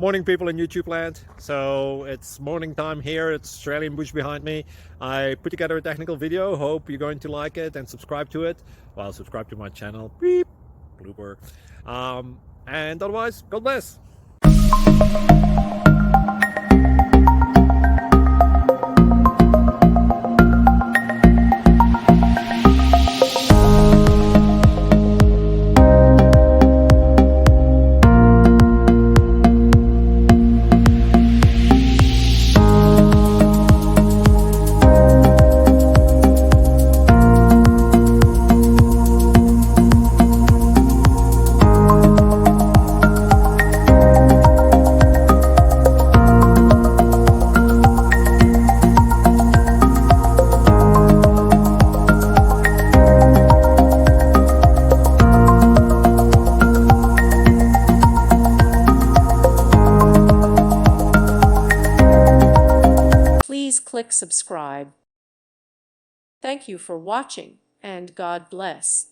Morning, people in YouTube land. So it's morning time here. It's Australian bush behind me. I put together a technical video. Hope you're going to like it and subscribe to it. Well, subscribe to my channel. Beep, blooper. And otherwise, God bless. Please click subscribe. Thank you for watching, and God bless.